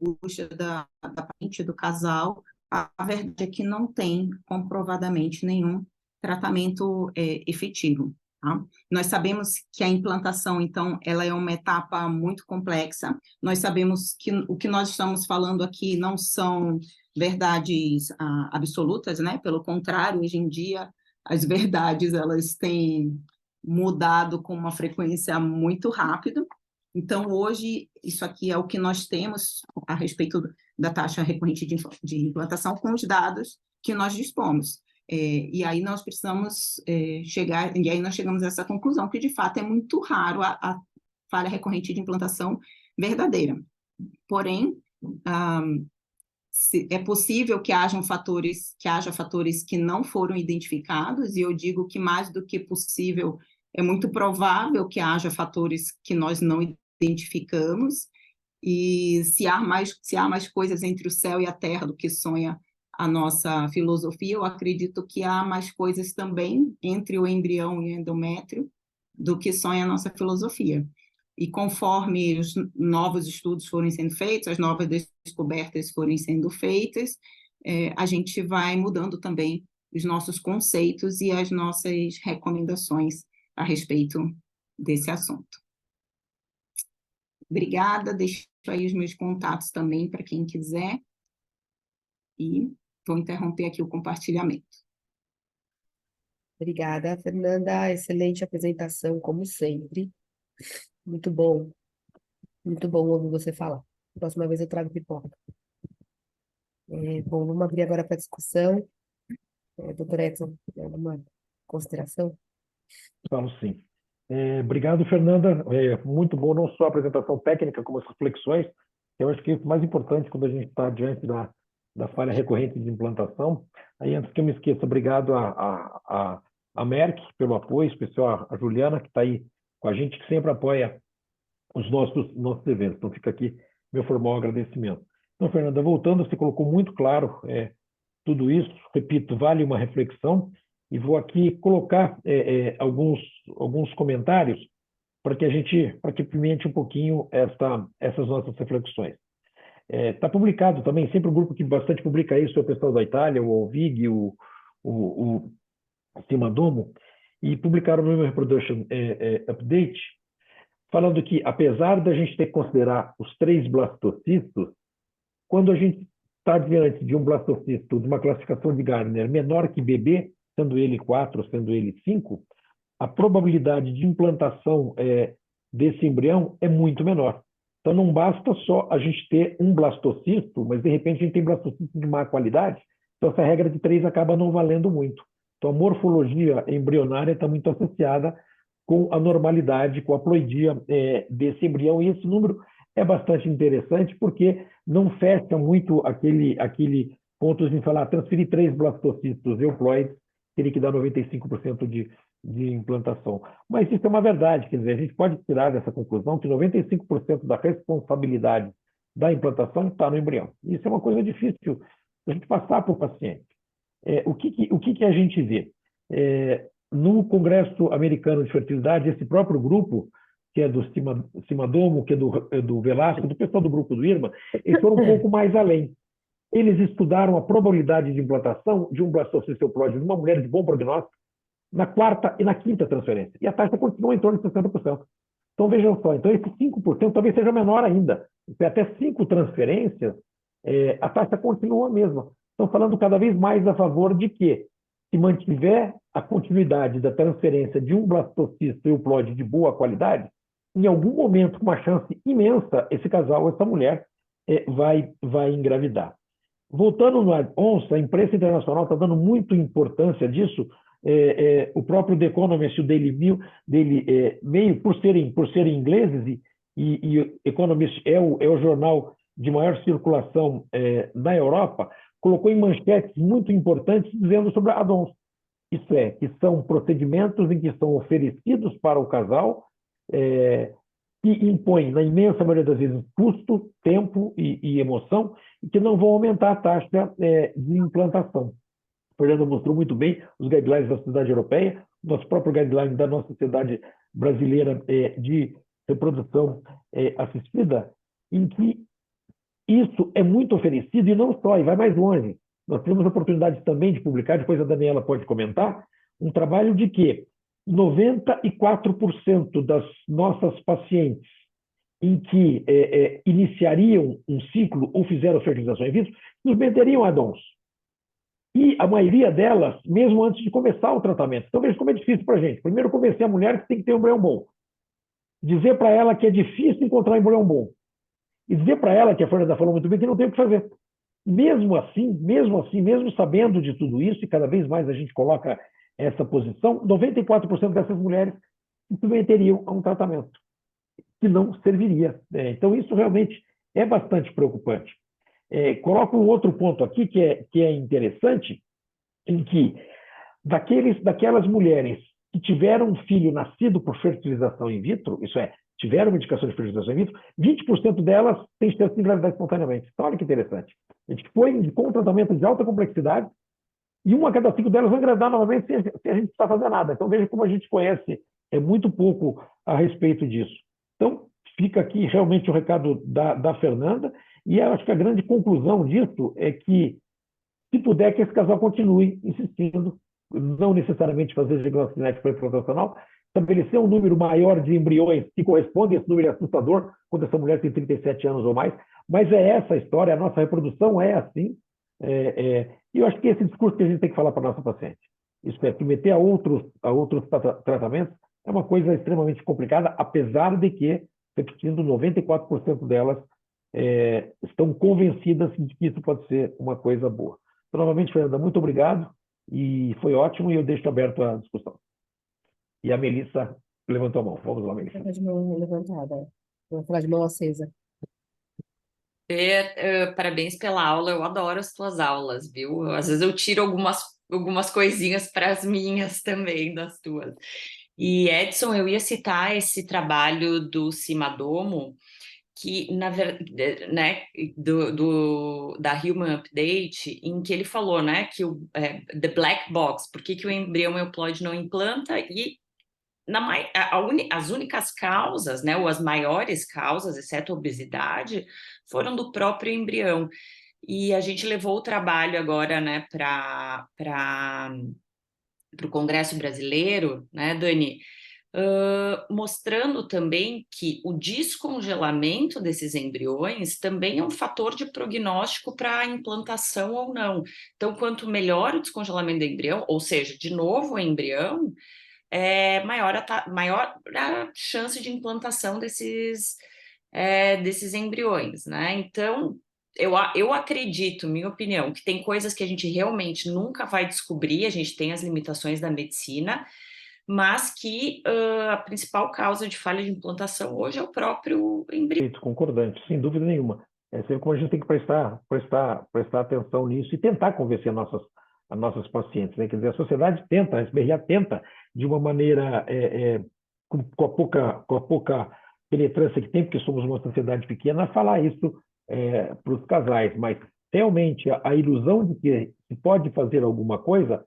angústia da paciente, do casal. A verdade é que não tem comprovadamente nenhum tratamento efetivo. Tá? Nós sabemos que a implantação, então, ela é uma etapa muito complexa. Nós sabemos que o que nós estamos falando aqui não são verdades absolutas, né? Pelo contrário, hoje em dia, as verdades, elas têm mudado com uma frequência muito rápida. Então, hoje, isso aqui é o que nós temos a respeito da taxa recorrente de implantação com os dados que nós dispomos. E aí nós precisamos chegar, e aí nós chegamos a essa conclusão, que de fato é muito raro a falha recorrente de implantação verdadeira. Porém, é possível que haja fatores que não foram identificados, e eu digo que mais do que possível, é muito provável que haja fatores que nós não identificamos, e se há mais coisas entre o céu e a terra do que sonha a nossa filosofia, eu acredito que há mais coisas também entre o embrião e o endométrio do que sonha a nossa filosofia. E conforme os novos estudos forem sendo feitos, as novas descobertas forem sendo feitas, a gente vai mudando também os nossos conceitos e as nossas recomendações a respeito desse assunto. Obrigada, deixo aí os meus contatos também para quem quiser, e vou interromper aqui o compartilhamento. Obrigada, Fernanda. Excelente apresentação, como sempre. Muito bom Muito bom ouvir você falar. Próxima vez eu trago pipoca. Bom, vamos abrir agora para discussão. Doutor Edson, alguma consideração? Falo sim. Obrigado, Fernanda. Muito bom não só a apresentação técnica, como as reflexões. Eu acho que é o mais importante quando a gente está diante da falha recorrente de implantação. Aí, antes que eu me esqueça, obrigado a Merck pelo apoio, em especial a Juliana, que está aí com a gente, que sempre apoia os nossos eventos. Então, fica aqui meu formal agradecimento. Então, Fernanda, voltando, você colocou muito claro tudo isso, repito, vale uma reflexão, e vou aqui colocar alguns comentários para que pimente um pouquinho essas nossas reflexões. Está publicado também, sempre um grupo que bastante publica isso, é o pessoal da Itália, o Alvig, o Simadomo, e publicaram no Reproduction Update, falando que, apesar da gente ter que considerar os 3 blastocistos, quando a gente está diante de um blastocisto de uma classificação de Gardner menor que BB, sendo ele 4, sendo ele 5, a probabilidade de implantação desse embrião é muito menor. Então, não basta só a gente ter um blastocisto, mas, de repente, a gente tem blastocisto de má qualidade, então essa regra de 3 acaba não valendo muito. Então, a morfologia embrionária está muito associada com a normalidade, com a ploidia desse embrião, e esse número é bastante interessante, porque não fecha muito aquele ponto de falar, transferir 3 blastocistos euploides, teria que dar 95% de implantação. Mas isso é uma verdade, quer dizer, a gente pode tirar dessa conclusão que 95% da responsabilidade da implantação está no embrião. Isso é uma coisa difícil a gente passar para o paciente. O que a gente vê? No Congresso Americano de Fertilidade, esse próprio grupo, que é do Simadomo, que é do Velasco, do pessoal do grupo do IRMA, eles foram um pouco mais além. Eles estudaram a probabilidade de implantação de um blastocisto euploide de uma mulher de bom prognóstico na 4ª e na 5ª transferência. E a taxa continua em torno de 60%. Então, vejam só, então esse 5% talvez seja menor ainda. Até 5 transferências, a taxa continua a mesma. Estão falando cada vez mais a favor de que, se mantiver a continuidade da transferência de um blastocisto euploide de boa qualidade, em algum momento, com uma chance imensa, esse casal, essa mulher, vai engravidar. Voltando no ONS, a imprensa internacional está dando muita importância disso. O próprio The Economist e o Daily Mail, por serem ingleses, e Economist é o jornal de maior circulação na Europa, colocou em manchetes muito importantes dizendo sobre a DONS. Isso é, que são procedimentos em que são oferecidos para o casal, que impõem, na imensa maioria das vezes, custo, tempo e emoção, e que não vão aumentar a taxa de implantação. O Fernando mostrou muito bem os guidelines da Sociedade Europeia, nosso próprio guideline da nossa Sociedade Brasileira de Reprodução Assistida, em que isso é muito oferecido, e não só, e vai mais longe. Nós temos oportunidade também de publicar, depois a Daniela pode comentar, um trabalho de que 94% das nossas pacientes em que iniciariam um ciclo ou fizeram fertilização in vitro, submeteriam a DONS. E a maioria delas, mesmo antes de começar o tratamento. Então, veja como é difícil para a gente. Primeiro, convencer a mulher que tem que ter um embrião bom. Dizer para ela que é difícil encontrar um embrião bom. E dizer para ela, que a Fernanda falou muito bem, que não tem o que fazer. Mesmo assim, mesmo sabendo de tudo isso, e cada vez mais a gente coloca essa posição, 94% dessas mulheres se submeteriam a um tratamento que não serviria. Então, isso realmente é bastante preocupante. Coloco um outro ponto aqui que é interessante, em que daquelas mulheres que tiveram um filho nascido por fertilização in vitro, isso é, tiveram uma indicação de fertilização in vitro, 20% delas têm chance de engravidar espontaneamente. Então, olha que interessante. A gente indicou um tratamento de alta complexidade e 1 a cada 5 delas vai engravidar novamente sem a gente precisar fazer nada. Então, veja como a gente conhece muito pouco a respeito disso. Então, fica aqui realmente o recado da Fernanda, e eu acho que a grande conclusão disso é que, se puder, que esse casal continue insistindo, não necessariamente fazer diagnóstico genético translacional, estabelecer um número maior de embriões que corresponde, esse número é assustador, quando essa mulher tem 37 anos ou mais, mas é essa a história, a nossa reprodução é assim, e eu acho que esse discurso que a gente tem que falar para a nossa paciente. Isso é, submeter a outros tratamentos é uma coisa extremamente complicada, apesar de que repetindo, 94% delas estão convencidas de que isso pode ser uma coisa boa. Então, novamente, Fernanda, muito obrigado, e foi ótimo, e eu deixo aberto a discussão. E a Melissa levantou a mão. Vamos lá, Melissa. Tá de mão levantada. Vou falar de mão acesa. Parabéns pela aula, eu adoro as tuas aulas, viu? Às vezes eu tiro algumas coisinhas para as minhas também, das tuas. E Edson, eu ia citar esse trabalho do Cimadomo, que, na verdade, né, da Human Update, em que ele falou, né, que the black box, por que o embrião euploide não implanta, e as únicas causas, né, ou as maiores causas, exceto a obesidade, foram do próprio embrião. E a gente levou o trabalho agora, né, para o Congresso Brasileiro, né, Dani, mostrando também que o descongelamento desses embriões também é um fator de prognóstico para a implantação ou não. Então, quanto melhor o descongelamento do embrião, ou seja, de novo o embrião, maior a chance de implantação desses embriões, né? Então, eu acredito, minha opinião, que tem coisas que a gente realmente nunca vai descobrir, a gente tem as limitações da medicina, mas que a principal causa de falha de implantação hoje é o próprio embrião. Concordante, sem dúvida nenhuma. Sempre como a gente tem que prestar atenção nisso e tentar convencer as nossas pacientes, né? Quer dizer, a sociedade tenta, a SBRA tenta, de uma maneira com a pouca penetrância que tem, porque somos uma sociedade pequena, falar isso para os casais, mas realmente a ilusão de que se pode fazer alguma coisa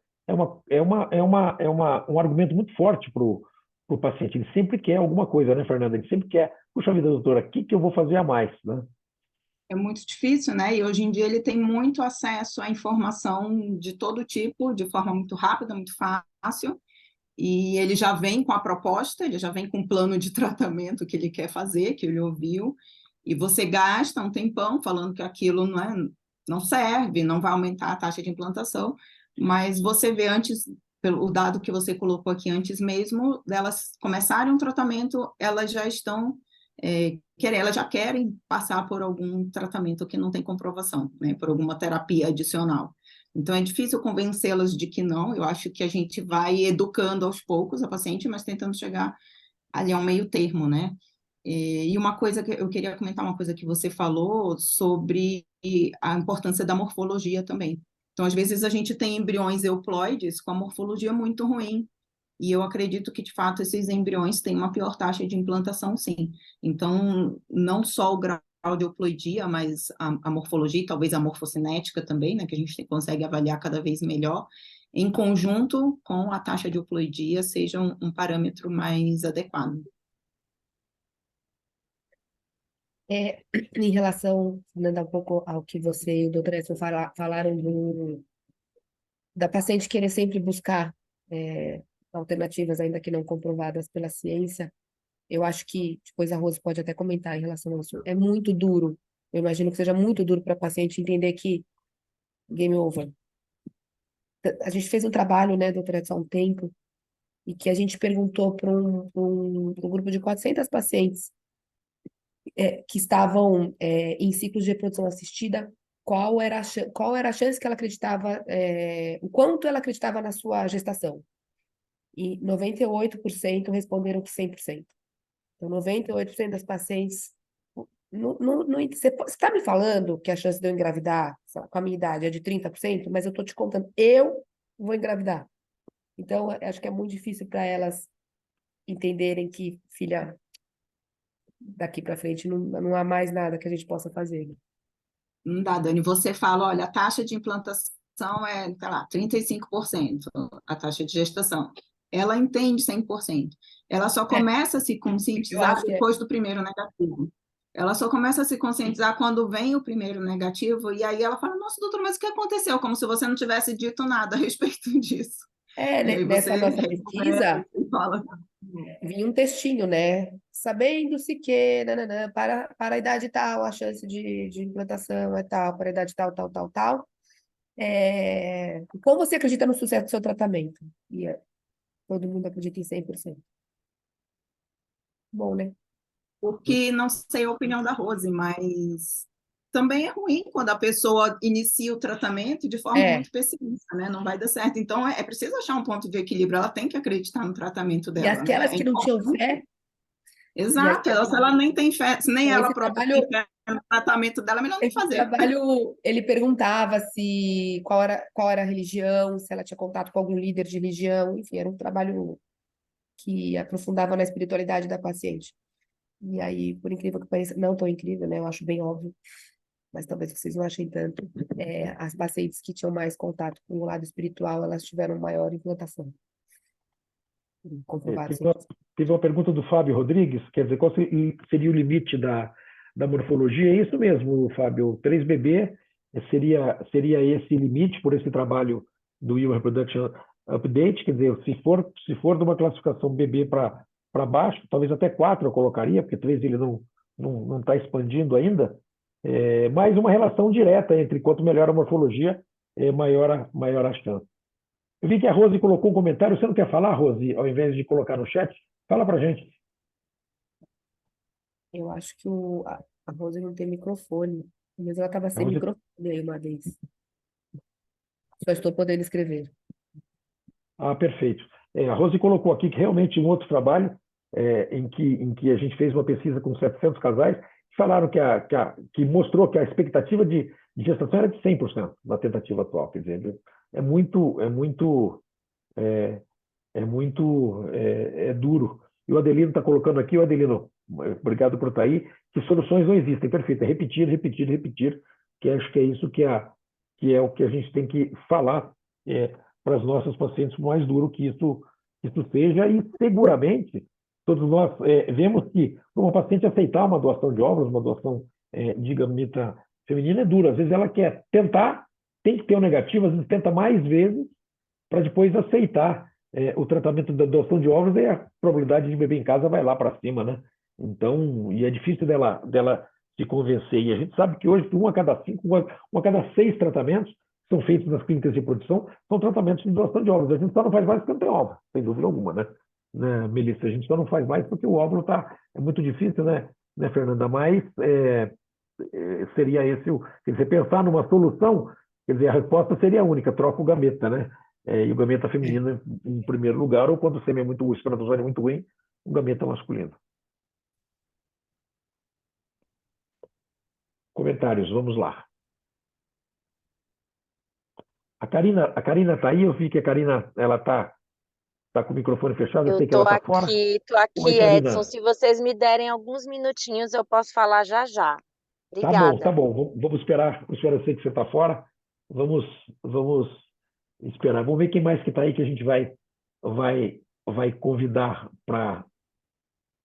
um argumento muito forte para o paciente. Ele sempre quer alguma coisa, né, Fernanda? Ele sempre quer, puxa vida, doutora, o que eu vou fazer a mais, né? É muito difícil, né? E hoje em dia ele tem muito acesso à informação de todo tipo, de forma muito rápida, muito fácil. E ele já vem com a proposta, ele já vem com o plano de tratamento que ele quer fazer, que ele ouviu, e você gasta um tempão falando que aquilo não serve, não vai aumentar a taxa de implantação, mas você vê antes, pelo dado que você colocou aqui antes mesmo, delas começarem um tratamento, elas já estão elas já querem passar por algum tratamento que não tem comprovação, né, por alguma terapia adicional. Então, é difícil convencê-las de que não. Eu acho que a gente vai educando aos poucos a paciente, mas tentando chegar ali a um meio termo, né? E uma coisa que eu queria comentar, uma coisa que você falou sobre a importância da morfologia também. Então, às vezes, a gente tem embriões euploides com a morfologia muito ruim, e eu acredito que, de fato, esses embriões têm uma pior taxa de implantação, sim. Então, não só o grau de euploidia, mas a morfologia e talvez a morfocinética também, né, que a gente consegue avaliar cada vez melhor, em conjunto com a taxa de euploidia, seja um parâmetro mais adequado. Em relação, Fernanda, um pouco ao que você e o doutor Edson falaram da paciente querer sempre buscar alternativas, ainda que não comprovadas pela ciência, eu acho que, depois a Rose pode até comentar em relação a isso, é muito duro, eu imagino que seja muito duro para a paciente entender que game over. A gente fez um trabalho, né, doutor Edson, há um tempo, e que a gente perguntou para um grupo de 400 pacientes que estavam em ciclos de reprodução assistida, qual era a chance que ela acreditava, o quanto ela acreditava na sua gestação. E 98% responderam que 100%. Então, 98% das pacientes... Você está me falando que a chance de eu engravidar, sei lá, com a minha idade, é de 30%, mas eu estou te contando, eu vou engravidar. Então, acho que é muito difícil para elas entenderem que, filha, daqui para frente não há mais nada que a gente possa fazer. Não dá, Dani. Você fala, olha, a taxa de implantação é, sei lá, 35%, a taxa de gestação. Ela entende 100%. Ela só começa a se conscientizar depois do primeiro negativo. Ela só começa a se conscientizar quando vem o primeiro negativo, e aí ela fala, nossa, doutora, mas o que aconteceu? Como se você não tivesse dito nada a respeito disso. Nessa nossa pesquisa, fala... vinha um textinho, né? Sabendo-se que, nananã, para a idade tal, a chance de implantação é tal, para a idade tal, tal, tal, tal. Como você acredita no sucesso do seu tratamento? E todo mundo acredita em 100%. Bom, né? porque não sei a opinião da Rose, mas também é ruim quando a pessoa inicia o tratamento de forma É, muito pessimista, né? Não vai dar certo. Então, é preciso achar um ponto de equilíbrio. Ela tem que acreditar no tratamento e dela, né? aquelas É que não tinham importante. fé, e aí Exato. Se ela nem tem fé, se nem ela esse própria tem trabalho, fé no tratamento dela, é melhor nem esse fazer. trabalho, ele perguntava se qual era a religião, se ela tinha contato com algum líder de religião, enfim, era um trabalho que aprofundava na espiritualidade da paciente. E aí, por incrível que pareça, não tão incrível, né? Eu acho bem óbvio, mas talvez vocês não achem tanto. As pacientes que tinham mais contato com o lado espiritual, elas tiveram maior implantação. É, Comprovado teve uma, cientificamente. teve uma pergunta do Fábio Rodrigues, quer dizer, qual seria o limite da morfologia? É isso mesmo, Fábio. 3BB seria esse limite por esse trabalho do Human Reproduction Update, quer dizer, se for de uma classificação BB para baixo, talvez até 4 eu colocaria, porque 3 ele não está expandindo ainda, mas uma relação direta entre quanto melhor a morfologia, maior a chance. Eu vi que a Rose colocou um comentário. Você não quer falar, Rose, ao invés de colocar no chat? Fala para gente. Eu acho que a Rosa não tem microfone, mas ela estava A sem Rose, microfone aí uma vez. Só estou podendo escrever. perfeito. A Rose colocou aqui que realmente um outro trabalho em que a gente fez uma pesquisa com 700 casais, falaram que mostrou que a expectativa de gestação era de 100% na tentativa atual. Quer dizer, é muito, é muito duro. E o Adelino está colocando aqui, o Adelino, obrigado por estar aí, que soluções não existem. Perfeito, é repetir, repetir, repetir, que acho que é isso que é o que a gente tem que falar para as nossas pacientes, por mais duro que isso seja, e seguramente todos nós vemos que para uma paciente aceitar uma doação de óvulos, uma doação de gameta feminina é duro. Às vezes ela quer tentar, tem que ter um negativo, às vezes tenta mais vezes, para depois aceitar o tratamento da doação de óvulos, e a probabilidade de beber em casa vai lá para cima, né? Então, e é difícil dela se convencer. E a gente sabe que hoje, um a cada 5, um a cada 6 tratamentos são feitos nas clínicas de produção, são tratamentos de doação de óvulos. A gente só não faz mais porque não tem óvulo, sem dúvida alguma, né, Melissa? A gente só não faz mais porque o óvulo é muito difícil, né, Fernanda? Mas seria esse quer dizer, pensar numa solução, quer dizer, a resposta seria única, troca o gameta, né? E o gameta feminino em primeiro lugar, ou quando o sêmen é muito, o espermatozoide é muito ruim, o gameta masculino. Comentários, vamos lá. A Karina está aí, eu vi que a Karina ela tá com o microfone fechado, eu Eu sei que ela está fora. tô Oi, aqui, Edson. Karina. Se vocês me derem alguns minutinhos, eu posso falar já já. Tá bom, tá Obrigada. bom. Vamos esperar. Eu sei que você está fora. Vamos esperar. Vamos ver quem mais que está aí que a gente vai convidar para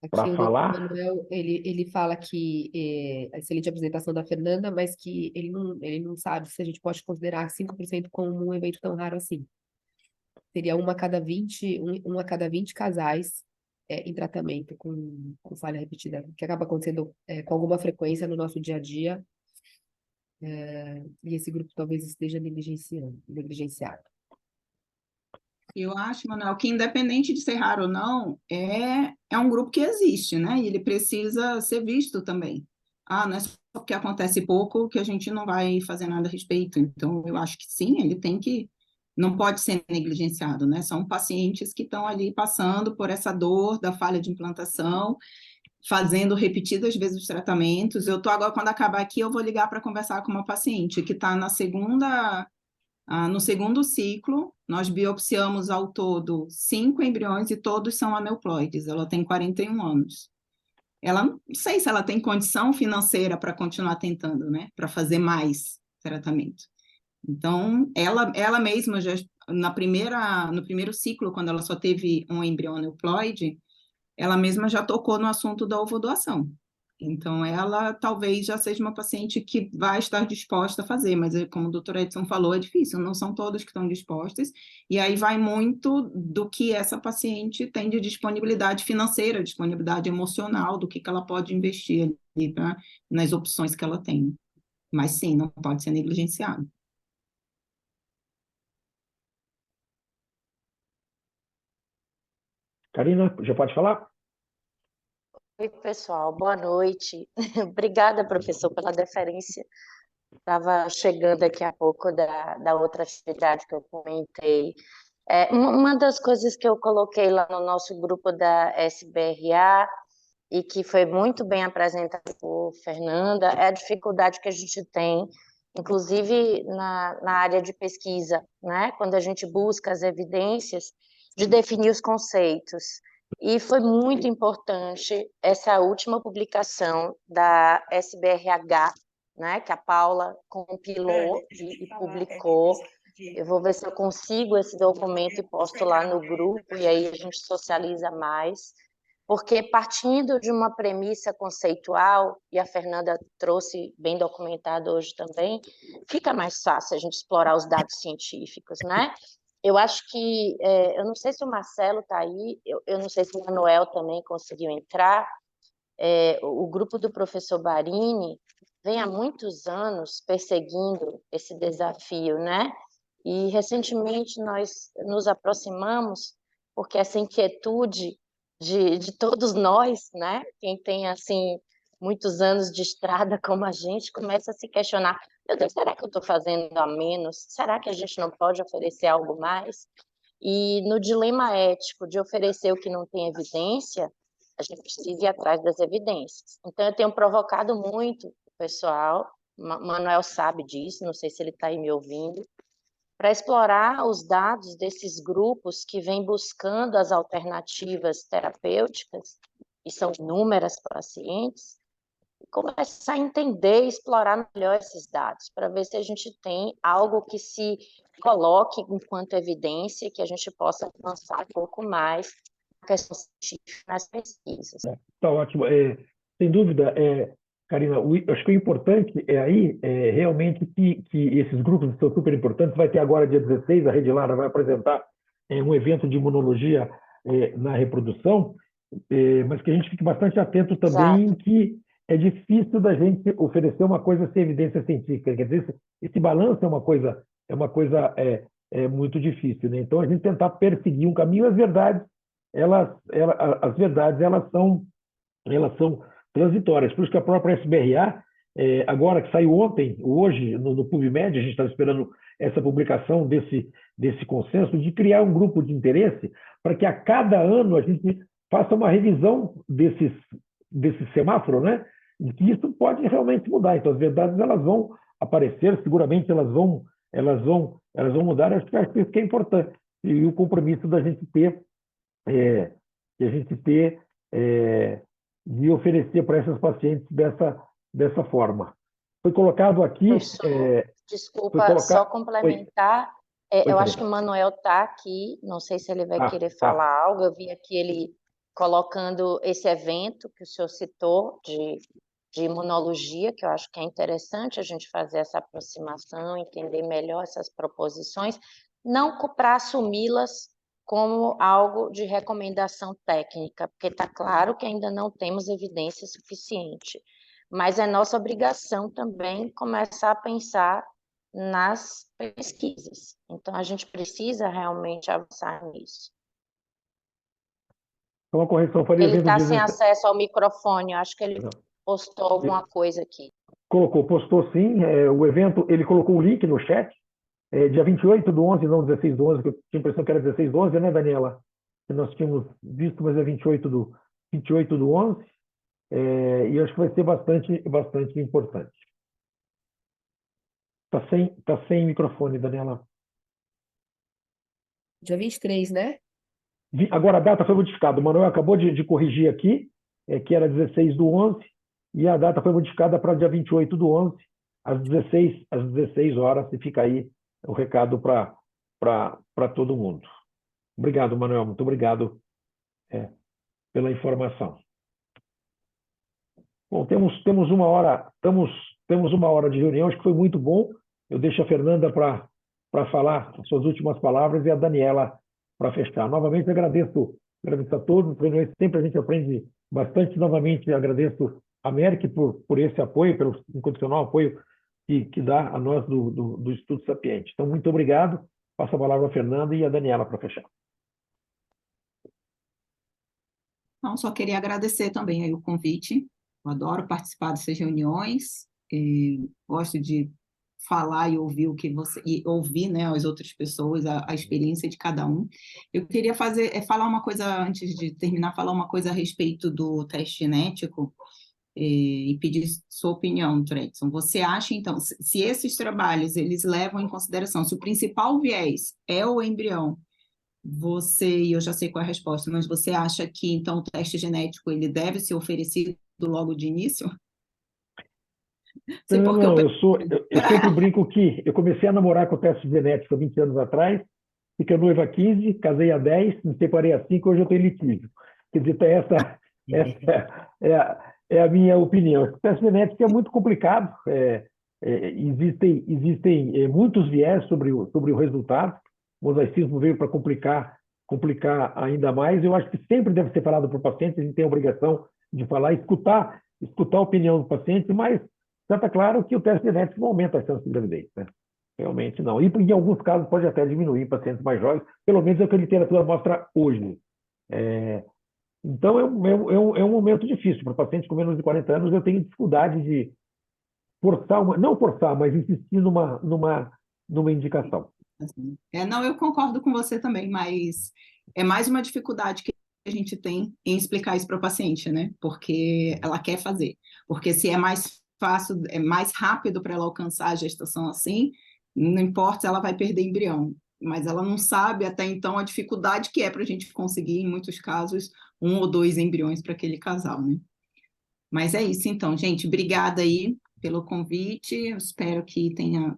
Aqui o doutor falar. Manuel, ele fala que é excelente apresentação da Fernanda, mas que ele não sabe se a gente pode considerar 5% como um evento tão raro assim. Seria um a cada 20 casais em tratamento com falha repetida, que acaba acontecendo com alguma frequência no nosso dia a dia, e esse grupo talvez esteja negligenciado. Eu acho, Manuel, que independente de ser raro ou não, é um grupo que existe, né? E ele precisa ser visto também. Não é só porque acontece pouco que a gente não vai fazer nada a respeito. Então, eu acho que sim, ele tem que, não pode ser negligenciado, né? São pacientes que estão ali passando por essa dor da falha de implantação, fazendo repetidas vezes os tratamentos. Eu tô agora, quando acabar aqui, eu vou ligar para conversar com uma paciente que está no segundo ciclo. Nós biopsiamos ao todo 5 embriões e todos são aneuploides. Ela tem 41 anos. Ela não sei se ela tem condição financeira para continuar tentando, né? Para fazer mais tratamento. Então, ela mesma já no primeiro ciclo, quando ela só teve um embrião aneuploide, ela mesma já tocou no assunto da ovodoação. Então, ela talvez já seja uma paciente que vai estar disposta a fazer, mas como o doutor Edson falou, é difícil, não são todas que estão dispostas, e aí vai muito do que essa paciente tem de disponibilidade financeira, disponibilidade emocional, do que ela pode investir ali, né, nas opções que ela tem. Mas sim, não pode ser negligenciado. Karina, já pode falar? Oi, pessoal, boa noite. Obrigada, professor, pela deferência. Estava chegando aqui a pouco da outra atividade que eu comentei. Uma das coisas que eu coloquei lá no nosso grupo da SBRA e que foi muito bem apresentado por Fernanda é a dificuldade que a gente tem, inclusive na área de pesquisa, né? Quando a gente busca as evidências, de definir os conceitos. E foi muito importante essa última publicação da SBRH, né, que a Paula compilou e publicou. Eu vou ver se eu consigo esse documento e posto lá no grupo, e aí a gente socializa mais, porque partindo de uma premissa conceitual, e a Fernanda trouxe bem documentado hoje também, fica mais fácil a gente explorar os dados científicos, né? Eu acho que, eu não sei se o Marcelo está aí, eu não sei se o Manuel também conseguiu entrar, o grupo do professor Barini vem há muitos anos perseguindo esse desafio, né? E recentemente nós nos aproximamos porque essa inquietude de todos nós, né? Quem tem assim muitos anos de estrada como a gente começa a se questionar: meu Deus, será que eu estou fazendo a menos? Será que a gente não pode oferecer algo mais? E no dilema ético de oferecer o que não tem evidência, a gente precisa ir atrás das evidências. Então, eu tenho provocado muito o pessoal, Manuel sabe disso, não sei se ele está aí me ouvindo, para explorar os dados desses grupos que vêm buscando as alternativas terapêuticas, e são inúmeras pacientes, e começar a entender e explorar melhor esses dados, para ver se a gente tem algo que se coloque enquanto evidência, que a gente possa avançar um pouco mais na questão científica nas pesquisas. Tá ótimo. Sem dúvida, Karina, acho que o importante é realmente que esses grupos são super importantes. Vai ter agora, dia 16, a Rede Lara vai apresentar um evento de imunologia na reprodução, mas que a gente fique bastante atento também em Exato. que é difícil da gente oferecer uma coisa sem evidência científica. Quer dizer, esse balanço é uma coisa muito difícil, né? Então, a gente tentar perseguir um caminho, as verdades as verdades elas são transitórias. Por isso que a própria SBRA, agora que saiu ontem, hoje, no PubMed, a gente estava esperando essa publicação desse consenso, de criar um grupo de interesse para que a cada ano a gente faça uma revisão desse semáforo, né? E que isso pode realmente mudar. Então, as verdades elas vão aparecer, seguramente elas vão mudar. Acho que isso que é importante. E o compromisso da gente ter que a gente ter de oferecer para essas pacientes dessa forma. Foi colocado aqui... Professor, desculpa, foi só colocado... complementar. Oi, Eu acho que Karina. o Manuel está aqui, não sei se ele vai Ah, querer tá. falar algo. Eu vi aqui ele colocando esse evento que o senhor citou de imunologia, que eu acho que é interessante a gente fazer essa aproximação, entender melhor essas proposições, não para assumi-las como algo de recomendação técnica, porque está claro que ainda não temos evidência suficiente, mas é nossa obrigação também começar a pensar nas pesquisas. Então, a gente precisa realmente avançar nisso. Então, a correção foi Ele evento está sem 16. acesso ao microfone, eu acho que ele Não. postou alguma coisa aqui. Postou sim. O evento, ele colocou o link no chat. Dia 28/11, não 16/11, que eu tinha a impressão que era 16/11, né, Daniela? Que nós tínhamos visto, mas é 28/11. E acho que vai ser bastante importante. Tá sem microfone, Daniela. Dia 23, né? Agora a data foi modificada. O Manuel acabou de corrigir aqui, que era 16/11, e a data foi modificada para dia 28/11, às 16 horas, e fica aí o recado para todo mundo. Obrigado, Manuel. Muito obrigado pela informação. Bom, temos uma hora de reunião, acho que foi muito bom. Eu deixo a Fernanda para falar as suas últimas palavras e a Daniela para fechar. Novamente, agradeço a todos. Sempre a gente aprende bastante. Novamente, agradeço a Merck por esse apoio, pelo incondicional apoio que dá a nós do Instituto Sapiente. Então, muito obrigado. Passo a palavra à Fernanda e a Daniela para fechar. Então, só queria agradecer também aí o convite. Eu adoro participar dessas reuniões, gosto de falar e ouvir o que você e ouvir, né, as outras pessoas, a experiência de cada um. Eu queria falar uma coisa antes de terminar, falar uma coisa a respeito do teste genético e pedir sua opinião, Tredson. Você acha, então, se esses trabalhos eles levam em consideração, se o principal viés é o embrião, e eu já sei qual é a resposta, mas você acha que, então, o teste genético ele deve ser oferecido logo de início? Não, Porque não, eu sempre brinco que eu comecei a namorar com o teste genético há 20 anos atrás, fiquei noiva há 15, casei há 10, me separei há 5, hoje eu tenho litígio. Quer dizer, essa é a minha opinião. O teste genético é muito complicado, existem muitos viés sobre o resultado, o mosaicismo veio para complicar ainda mais. Eu acho que sempre deve ser falado para o paciente, a gente tem a obrigação de falar, escutar a opinião do paciente, mas já está claro que o teste genético não aumenta a chance de gravidez, né? Realmente não. E em alguns casos pode até diminuir em pacientes mais jovens, pelo menos é o que a literatura mostra hoje. Então é um momento difícil. Para pacientes com menos de 40 anos, eu tenho dificuldade de forçar, não forçar, mas insistir numa indicação. assim, não, eu concordo com você também, mas é mais uma dificuldade que a gente tem em explicar isso para o paciente, né? Porque ela quer fazer. Porque se é mais fácil, é mais rápido para ela alcançar a gestação assim, não importa se ela vai perder embrião, mas ela não sabe até então a dificuldade que é para a gente conseguir, em muitos casos, 1 ou 2 embriões para aquele casal, né? Mas é isso, então, gente. Obrigada aí pelo convite. Eu espero que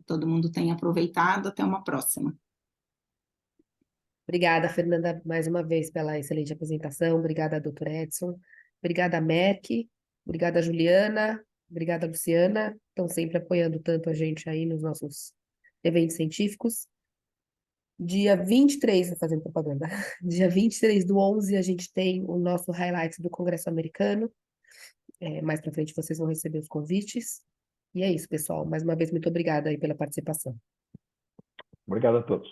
todo mundo tenha aproveitado. Até uma próxima. Obrigada, Fernanda, mais uma vez pela excelente apresentação. Obrigada, doutor Edson. Obrigada, Merck. Obrigada, Juliana. Obrigada, Luciana. Estão sempre apoiando tanto a gente aí nos nossos eventos científicos. Dia 23, vou fazendo propaganda. Dia 23/11, a gente tem o nosso highlight do Congresso Americano. Mais para frente vocês vão receber os convites. E é isso, pessoal. Mais uma vez, muito obrigada aí pela participação. Obrigado a todos.